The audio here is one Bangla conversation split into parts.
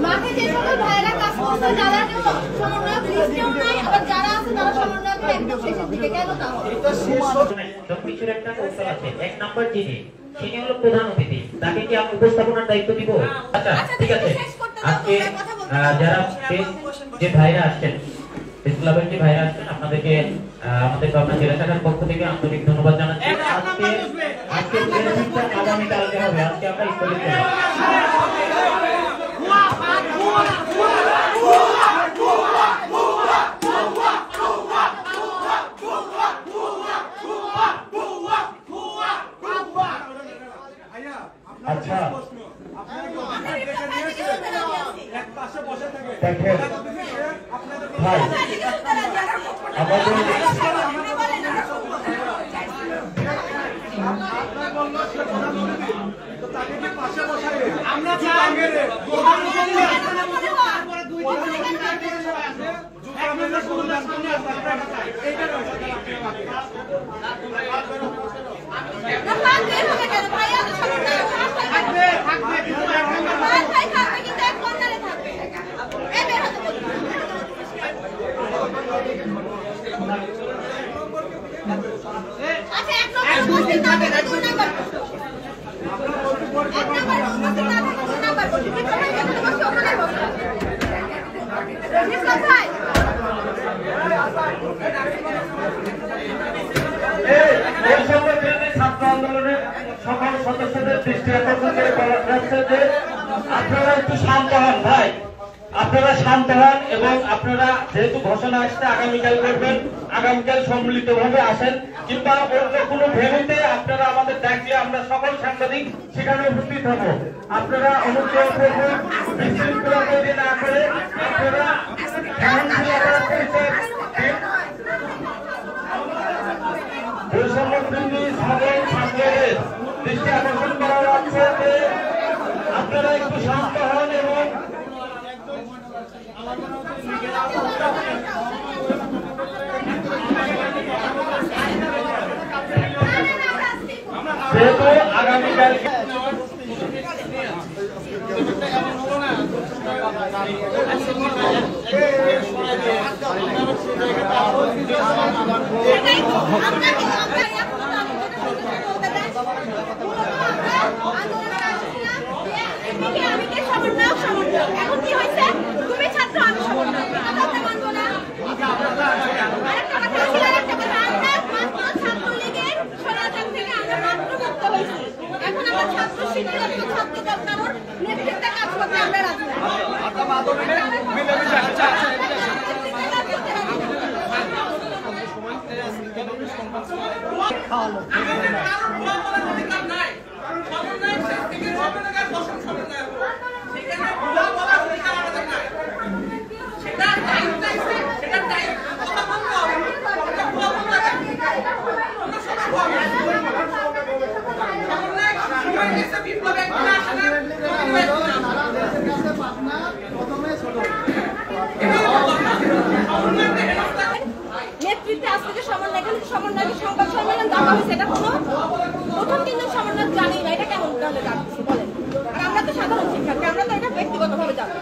মাঠে যে সকল ভাইয়েরা কাজ করছে যারা সমন্বয়ক লিস্টেও নাই, আবার যারা আছে তারা সমন্বয়কের একদম শেষের দিকে, কেন তাহলে? সবকিছুর একটা কৌশল আছে। এক নাম্বার যিনি হলো প্রধান অতিথি, তাকে কি আমি উপস্থাপনার দায়িত্ব দিব? আচ্ছা ঠিক আছে। আজকে যারা যে ভাইরা আসছেন, ক্লাবের যে ভাইরা আসছেন, আপনাদেরকে আমাদের পাবনা জেলা শাখার পক্ষ থেকে আন্তরিক ধন্যবাদ জানাচ্ছি। আজকে আগামীকালকে হবে, আজকে আমরা স্থগিত করব। আচ্ছা দেখেন ভাই, ছাত্র আন্দোলনের সকল সদস্যদের দৃষ্টি আকর্ষণ করে বলা হচ্ছে যে আপনারা একটু শান্ত হন ভাই, আপনারা শান্ত হন এবং আপনারা যেহেতু ঘোষণা আসছে আগামীকাল করবেন, আগামীকাল সম্মিলিত ভাবে আসেন, কিংবা অন্য কোনো ভেন্যুতে আপনারা আমাদের ডাকলে আমরা সকল সাংবাদিক সেখানে উপস্থিত হব। আপনারা অনুগ্রহ করবেন, বিশৃঙ্খলা তৈরি না করে আপনারা দৃষ্টি আকর্ষণ করা হচ্ছে যে আপনারা একটু শান্ত হন এবং যেহেতু আগামীকাল এখন কি হয়েছে? তুমি ছাত্র, আমি সমন্বয়, কথা মানবো না। ছাত্রলীগের সরাসরি থেকে আমরা মাত্র মুক্ত হয়েছি, এখন আমরা ছাত্র শিক্ষক ছাত্রদের কারোর নেতৃত্বে কাজ করতে আমরা রাজি না। নেতৃত্বে আজ থেকে সমন্বয় সংবাদ সম্মেলন দেওয়া হয়েছে, এটা কোনো প্রথম তিনজন সমন্বয় জানি না, এটা কেমন তাহলে জানছি বলেন? আর আমরা তো সাধারণ শিক্ষার্থী, আমরা তো এটা ব্যক্তিগতভাবে জানি।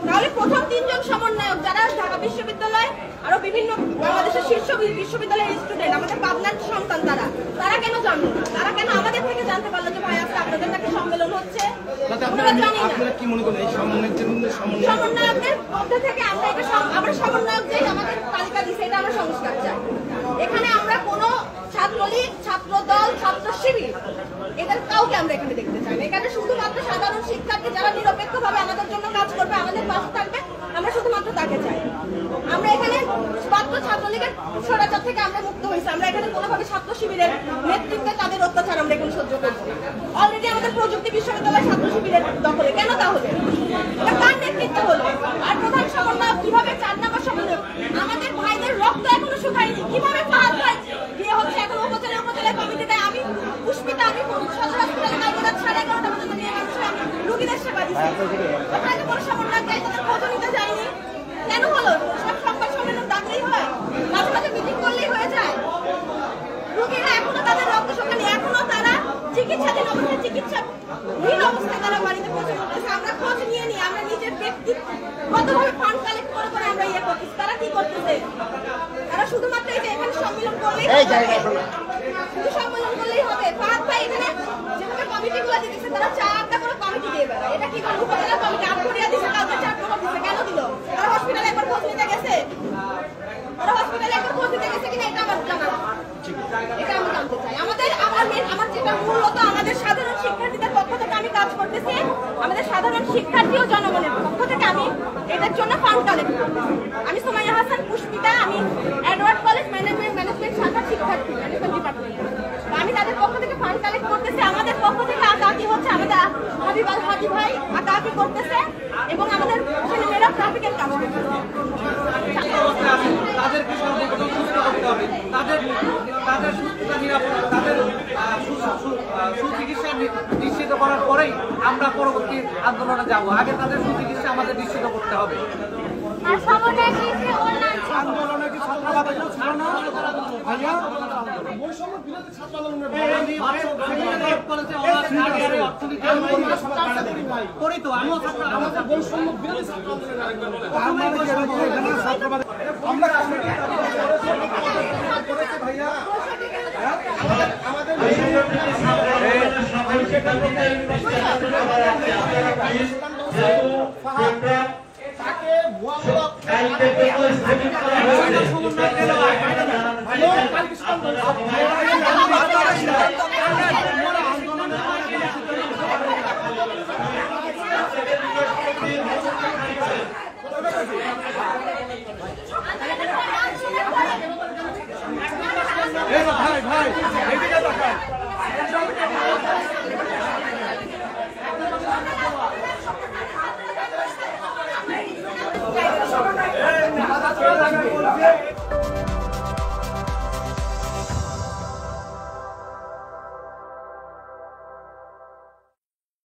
তাহলে প্রথম তিনজন সমন্বয়ক যারা ঢাকা বিশ্ববিদ্যালয় আরো বিভিন্ন বাংলাদেশের শীর্ষ বিশ্ববিদ্যালয়ের স্টুডেন্ট, আমাদের পাবনার সন্তান, তারা কেন জানলো না? তারা কেন আমাদের থেকে জানতে পারলো যে ভাই আজকে আপনাদের নাকি সম্মেলন হচ্ছে? সমন্বয়কদের মধ্যে থেকে আমরা সমন্বয়ক যে আমাদের তালিকা দিচ্ছে, এটা আমরা সংস্কার চাই। এখানে আমরা কোনো ছাত্রলীগ, ছাত্র দল, ছাত্র শিবির এদের কাউকে আমরা এখানে দেখতে চাই না। এখানে শুধুমাত্র সাধারণ শিক্ষার্থী যারা নিরপেক্ষভাবে আমাদের জন্য কাজ করবে, আমাদের পাশে থাকবে, আমরা শুধুমাত্র তাকে চাই। আমরা এখানে মাত্র ছাত্রলীগের স্বৈরাচার থেকে আমরা মুক্ত হয়েছি, আমরা এখানে কোনোভাবে ছাত্র শিবিরের নেতৃত্বে তাদের অত্যাচার আমরা এখানে সহ্য করবো। অলরেডি আমাদের প্রযুক্তি বিশ্ববিদ্যালয় ছাত্র শিবিরের দখলে, কেন তাহলে? এটা কার নেতৃত্ব হলো? আর প্রধান সমন্বয় কিভাবে 4 নম্বর সমন্বয়? আমাদের ভাইদের রক্ত এখনো শুকায়নি, কিভাবে ফাহাদ ভাই বিয়ে হচ্ছে এখন উপজেলা কমিটিতে? আমি পুষ্পিতা, আমি সদর হাসপাতালে কালকে রাত 11:30 পর্যন্ত নিয়ে গেছি, আমি রোগীদের সেবা দিচ্ছি, ওখানে কোনো সমন্বয় যাই তাদের খোঁজ নিতে যায়নি, কেন হলো? সব সংবাদ সম্মেলন ডাকলেই হয়, মাঝে মাঝে মিটিং করলেই হয়ে যায়। রোগীরা এখনো তাদের রক্ত শুকায়নি, এখনো তারা চিকিৎসাধীন অবস্থায় চিকিৎসা তারা শুধুমাত্র এই যে এখানে সম্মেলন করলেই শুধু সম্মেলন করলেই হবে। ফাহাদ ভাই এখানে যেভাবে কমিটিগুলো দিতেছে তারা 4টা করে কমিটি দিয়ে বেড়ায়। এটা কি করে উপজেলা কমিটি আটকরিয়া দিছে, কাউকে 4টা দিছে, কেন দিল? তারা হসপিটালে একবার খোঁজ নিতে গেছে? তারা হসপিটালে একবার খোঁজ নিতে গেছে কিনা এটা আমার জানা না। এটা আমি জানতে চাই। আমার যেটা মূলত আমাদের সাধারণ শিক্ষার্থীদের পক্ষ থেকে আমি কাজ করতেছি, আমাদের সাধারণ শিক্ষার্থী ও জনগণের পক্ষ থেকে আমি এটার জন্য ফান্ড কালেক্ট করতেছি। আমি সুমাইয়া হাসান পুষ্পিতা, আমি এডওয়ার্ড কলেজ ম্যানেজমেন্ট শাখার শিক্ষার্থী, ম্যানেজমেন্ট ডিপার্টমেন্ট। আমি তাদের পক্ষ থেকে ফান্ড কালেক্ট করতেছি। আমাদের পক্ষ থেকে আকাকি হচ্ছে, আমাদের হাবিব ভাই আকাকি করতেছে এবং আমাদের ছেলেমেয়েরা ট্রাফিকের কাজ করতেছে। তাদেরকে সর্বোত্তম সুস্থ করতে হবে, তাদের সুস্থতা নিরাপত্তা, তাদের সুচিকিৎসা নিশ্চিত করার পরেই আমরা পরবর্তী আন্দোলনে যাব। আগে তাদের সুচিকিৎসা আমাদের নিশ্চিত করতে হবে। আন্দোলনে কি ছাত্রবাদ ছিল না ভাইয়া? করি তো আমিও বৈষম্য বিরোধী ছাত্রবাদ আমরা ভাইয়া আমাদের